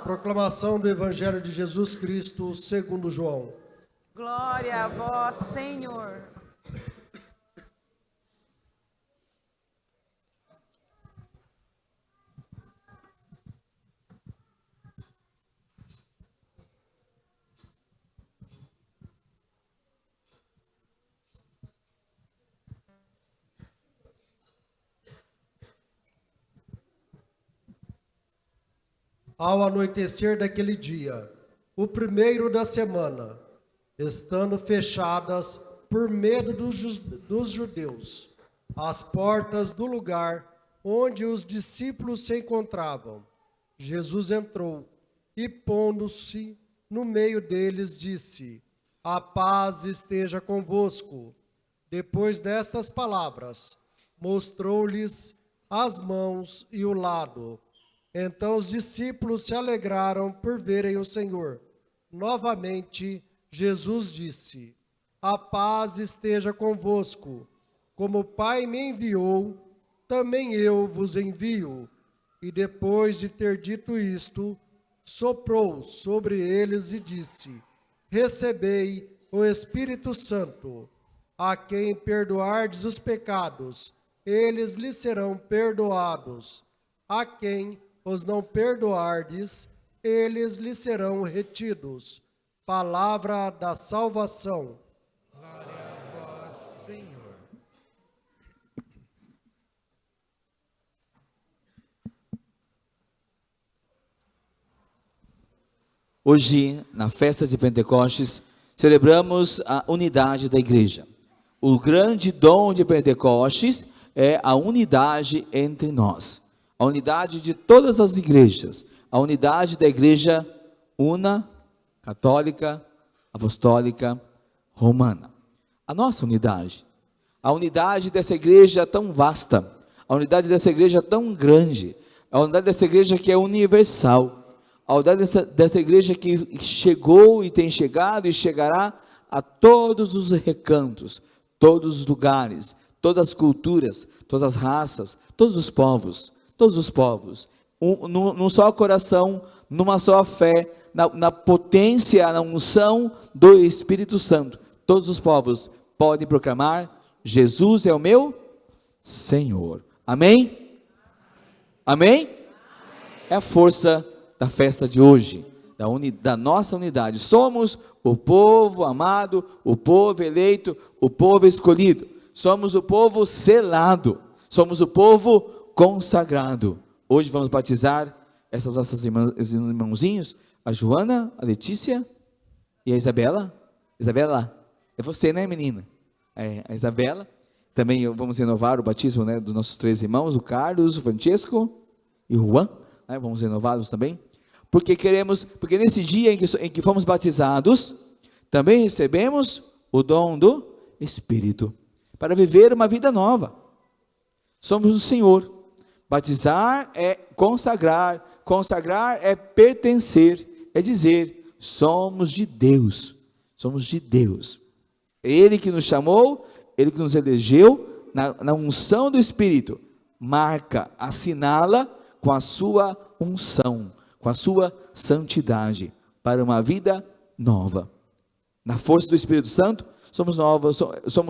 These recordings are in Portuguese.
Proclamação do Evangelho de Jesus Cristo segundo João. Glória a vós, Senhor. Ao anoitecer daquele dia, o primeiro da semana, estando fechadas por medo dos judeus, as portas do lugar onde os discípulos se encontravam, Jesus entrou e, pondo-se no meio deles, disse: a paz esteja convosco. Depois destas palavras, mostrou-lhes as mãos e o lado. Então os discípulos se alegraram por verem o Senhor. Novamente, Jesus disse: a paz esteja convosco. Como o Pai me enviou, também eu vos envio. E depois de ter dito isto, soprou sobre eles e disse: recebei o Espírito Santo. A quem perdoardes os pecados, eles lhes serão perdoados. A quem os não perdoardes, eles lhes serão retidos. Palavra da salvação. Glória a vós, Senhor. Hoje, na festa de Pentecostes, celebramos a unidade da igreja. O grande dom de Pentecostes é a unidade entre nós. A unidade de todas as igrejas, a unidade da igreja una, católica, apostólica, romana. A nossa unidade, a unidade dessa igreja tão vasta, a unidade dessa igreja tão grande, a unidade dessa igreja que é universal, a unidade dessa igreja que chegou e tem chegado e chegará a todos os recantos, todos os lugares, todas as culturas, todas as raças, todos os povos, num só coração, numa só fé, na potência, na unção do Espírito Santo. Todos os povos podem proclamar: Jesus é o meu Senhor. Amém? Amém? É a força da festa de hoje, da nossa unidade. Somos o povo amado, o povo eleito, o povo escolhido. Somos o povo selado, somos o povo consagrado. Hoje vamos batizar essas nossas irmãozinhos, a Joana, a Letícia e a Isabela. Isabela, é você, né, menina? É, a Isabela. Também vamos renovar o batismo, né, dos nossos 3 irmãos, o Carlos, o Francesco e o Juan, né, vamos renová-los também, porque nesse dia em que fomos batizados, também recebemos o dom do Espírito, para viver uma vida nova. Somos do Senhor. Batizar é consagrar, consagrar é pertencer, é dizer: somos de Deus, somos de Deus. É Ele que nos chamou, Ele que nos elegeu, na unção do Espírito, marca, assinala com a sua unção, com a sua santidade, para uma vida nova. Na força do Espírito Santo, somos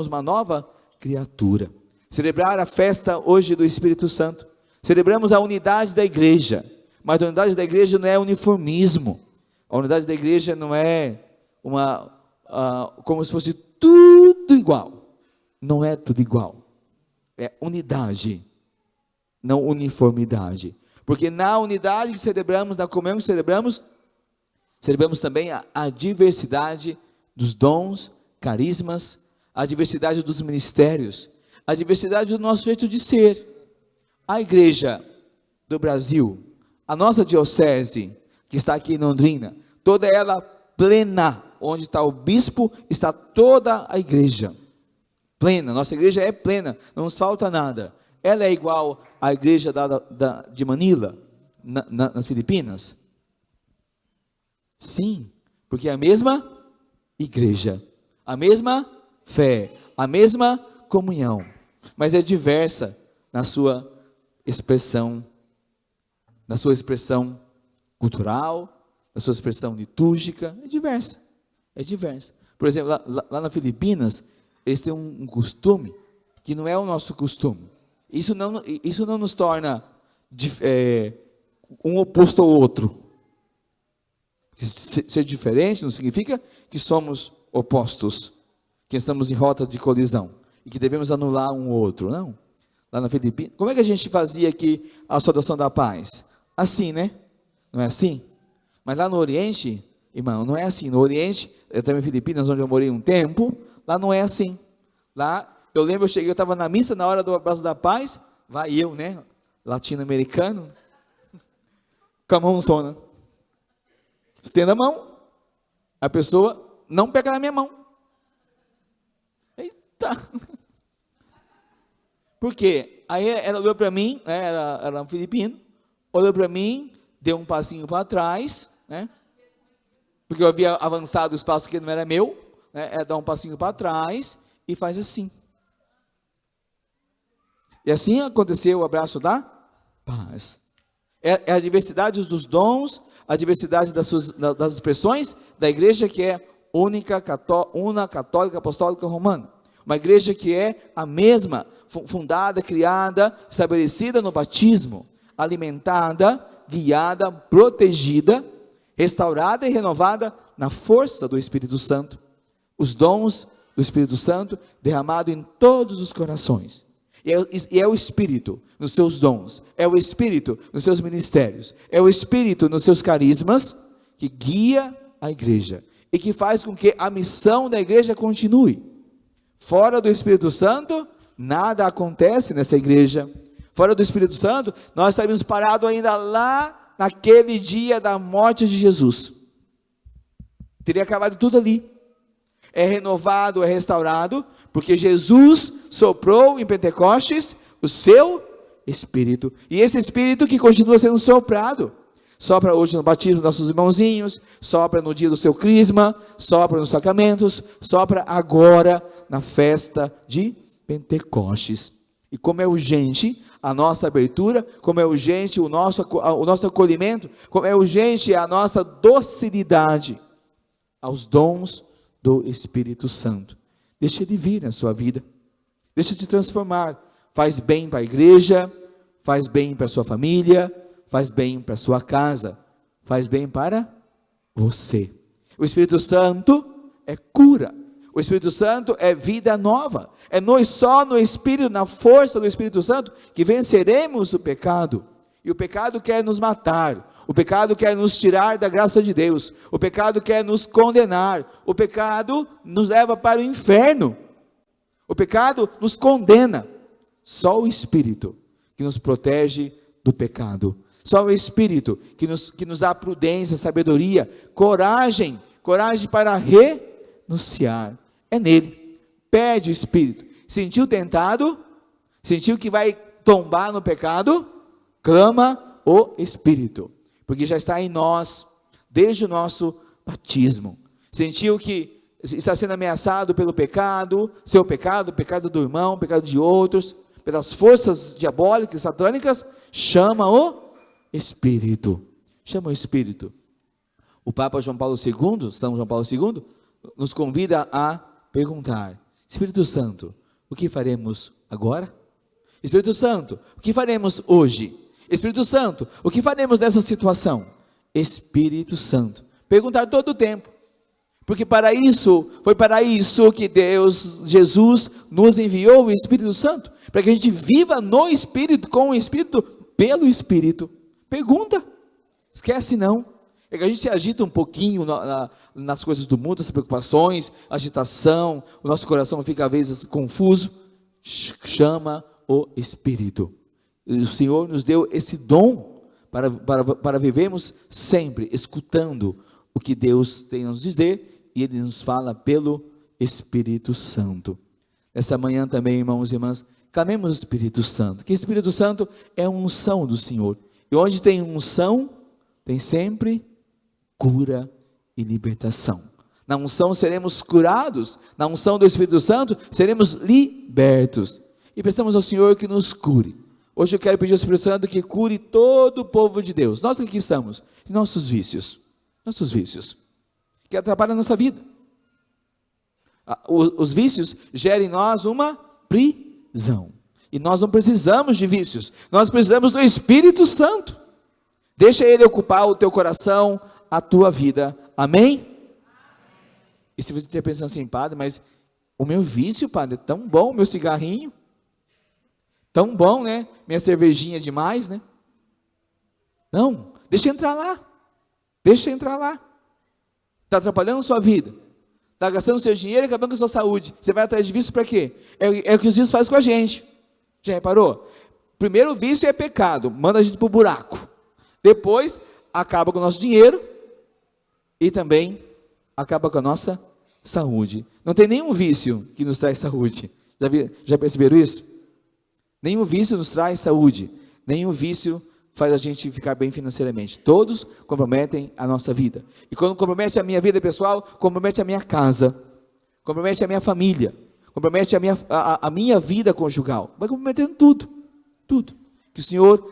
uma nova criatura. Celebrar a festa hoje do Espírito Santo, celebramos a unidade da igreja, mas a unidade da igreja não é uniformismo, a unidade da igreja não é como se fosse tudo igual, não é tudo igual, é unidade, não uniformidade, porque na unidade que celebramos, na comunhão que celebramos também a diversidade dos dons, carismas, a diversidade dos ministérios, a diversidade do nosso jeito de ser. A igreja do Brasil, a nossa diocese, que está aqui em Londrina, toda ela plena, onde está o bispo, está toda a igreja, plena, nossa igreja é plena, não nos falta nada. Ela é igual à igreja de Manila, nas Filipinas? Sim, porque é a mesma igreja, a mesma fé, a mesma comunhão, mas é diversa na sua expressão cultural, na sua expressão litúrgica, é diversa, é diversa. Por exemplo, lá nas Filipinas, eles têm um costume que não é o nosso costume. Isso não nos torna um oposto ao outro. Ser diferente não significa que somos opostos, que estamos em rota de colisão e que devemos anular um outro, não. Lá na Filipinas, como é que a gente fazia aqui a saudação da paz? Assim, né? Não é assim? Mas lá no Oriente, irmão, não é assim. No Oriente, também Filipinas, onde eu morei um tempo, lá não é assim. Lá, eu lembro, eu estava na missa na hora do abraço da paz, vai eu, né, latino-americano, com a mão zona. Estenda a mão, a pessoa não pega na minha mão. Eita! Por quê? Aí ela olhou para mim, né, era um filipino, olhou para mim, deu um passinho para trás, né, porque eu havia avançado o espaço que não era meu, né, ela dá um passinho para trás e faz assim. E assim aconteceu o abraço da paz. É a diversidade dos dons, a diversidade das expressões da igreja que é una, católica, apostólica, romana. Uma igreja que é a mesma, fundada, criada, estabelecida no batismo, alimentada, guiada, protegida, restaurada e renovada na força do Espírito Santo. Os dons do Espírito Santo derramado em todos os corações. E é o Espírito nos seus dons, é o Espírito nos seus ministérios, é o Espírito nos seus carismas que guia a igreja e que faz com que a missão da igreja continue. Fora do Espírito Santo, nada acontece nessa igreja. Fora do Espírito Santo, nós estaríamos parados ainda lá naquele dia da morte de Jesus. Teria acabado tudo ali. É renovado, é restaurado, porque Jesus soprou em Pentecostes o seu Espírito. E esse Espírito que continua sendo soprado. Sopra hoje no batismo dos nossos irmãozinhos, sopra no dia do seu crisma, sopra nos sacramentos, sopra agora na festa de Pentecostes. E como é urgente a nossa abertura, como é urgente o nosso acolhimento, como é urgente a nossa docilidade aos dons do Espírito Santo. Deixa ele vir na sua vida, deixa te transformar. Faz bem para a igreja, faz bem para a sua família, faz bem para a sua casa, faz bem para você. O Espírito Santo é cura, o Espírito Santo é vida nova, é só no Espírito, na força do Espírito Santo, que venceremos o pecado. E o pecado quer nos matar, o pecado quer nos tirar da graça de Deus, o pecado quer nos condenar, o pecado nos leva para o inferno, o pecado nos condena. Só o Espírito que nos protege do pecado, só o Espírito que nos dá prudência, sabedoria, coragem para renunciar, é nele. Pede o Espírito. Sentiu tentado, sentiu que vai tombar no pecado, clama o Espírito, porque já está em nós, desde o nosso batismo. Sentiu que está sendo ameaçado pelo pecado, seu pecado, o pecado do irmão, o pecado de outros, pelas forças diabólicas, satânicas, chama o Espírito. Chama o Espírito. O Papa João Paulo II, São João Paulo II, nos convida a perguntar: Espírito Santo, o que faremos agora? Espírito Santo, o que faremos hoje? Espírito Santo, o que faremos nessa situação? Espírito Santo. Perguntar todo o tempo. Porque foi para isso que Jesus nos enviou o Espírito Santo, para que a gente viva no Espírito, com o Espírito, pelo Espírito. Pergunta, esquece não. É que a gente se agita um pouquinho nas coisas do mundo, as preocupações, agitação, o nosso coração fica às vezes confuso. Chama o Espírito. O Senhor nos deu esse dom para vivermos sempre escutando o que Deus tem a nos dizer, e Ele nos fala pelo Espírito Santo. Essa manhã também, irmãos e irmãs, clamemos o Espírito Santo, que o Espírito Santo é a unção do Senhor, e onde tem unção, tem sempre cura e libertação. Na unção seremos curados, na unção do Espírito Santo seremos libertos, e peçamos ao Senhor que nos cure, Hoje eu quero pedir ao Espírito Santo que cure todo o povo de Deus. Nós aqui estamos, nossos vícios, que atrapalham a nossa vida. Os vícios geram em nós uma prisão. E nós não precisamos de vícios, nós precisamos do Espírito Santo. Deixa Ele ocupar o teu coração, a tua vida. Amém? E se você estiver pensando assim, padre, mas o meu vício, padre, é tão bom, meu cigarrinho, tão bom, né? Minha cervejinha demais, né? Não, deixa entrar lá. Está atrapalhando a sua vida. Está gastando seu dinheiro e acabando com a sua saúde. Você vai atrás de vício para quê? É o que os vícios fazem com a gente. Já reparou? Primeiro, o vício é pecado, manda a gente para o buraco. Depois, acaba com o nosso dinheiro e também acaba com a nossa saúde. Não tem nenhum vício que nos traz saúde. Já perceberam isso? Nenhum vício nos traz saúde. Nenhum vício faz a gente ficar bem financeiramente. Todos comprometem a nossa vida. E quando compromete a minha vida pessoal, compromete a minha casa, compromete a minha família, compromete a minha vida conjugal. Vai comprometendo tudo. Que o Senhor,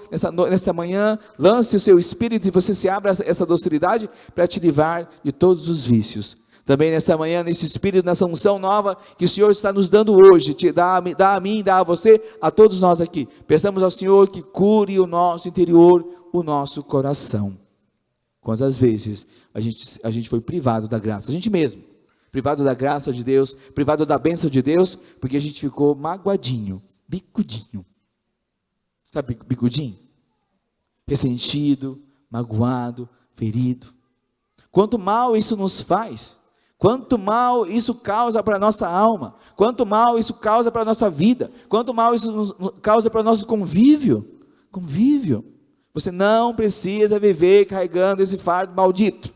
nessa manhã, lance o seu espírito e você se abra a essa docilidade para te livrar de todos os vícios. Também nessa manhã, nesse espírito, nessa unção nova que o Senhor está nos dando hoje, dá a mim, dá a você, a todos nós aqui. Peçamos ao Senhor que cure o nosso interior, o nosso coração. Quantas vezes a gente foi privado da graça, a gente mesmo, privado da graça de Deus, privado da bênção de Deus, porque a gente ficou magoadinho, bicudinho. Sabe bicudinho? Ressentido, magoado, ferido. Quanto mal isso nos faz, quanto mal isso causa para a nossa alma, quanto mal isso causa para a nossa vida, quanto mal isso causa para o nosso convívio. Você não precisa viver carregando esse fardo maldito,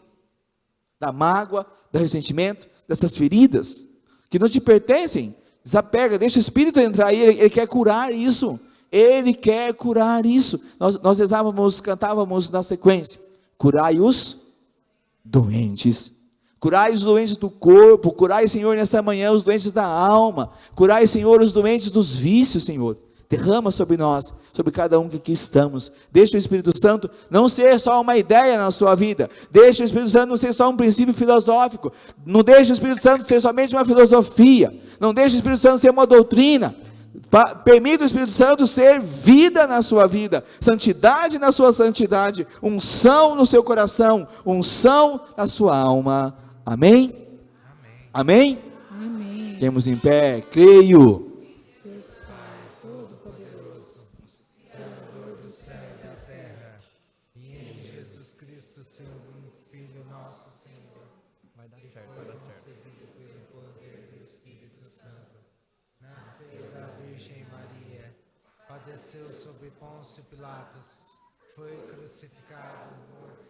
da mágoa, do ressentimento, dessas feridas, que não te pertencem. Desapega, deixa o Espírito entrar aí, ele quer curar isso. Ele quer curar isso. Nós rezávamos, cantávamos na sequência: curai os doentes. Curai os doentes do corpo. Curai, Senhor, nessa manhã os doentes da alma. Curai, Senhor, os doentes dos vícios, Senhor. Derrama sobre nós, sobre cada um que aqui estamos. Deixa o Espírito Santo não ser só uma ideia na sua vida. Deixa o Espírito Santo não ser só um princípio filosófico. Não deixa o Espírito Santo ser somente uma filosofia. Não deixa o Espírito Santo ser uma doutrina. Permita o Espírito Santo ser vida na sua vida, santidade na sua santidade, unção no seu coração, unção na sua alma. Amém? Amém? Amém. Temos em pé, creio. Deus Pai Todo-Poderoso, Criador do céu e da terra, e em Jesus Cristo, seu único Filho, nosso Senhor, vai dar certo. Concebido pelo poder do Espírito Santo, nasceu da Virgem Maria, padeceu sob Pôncio Pilatos, foi crucificado, morto,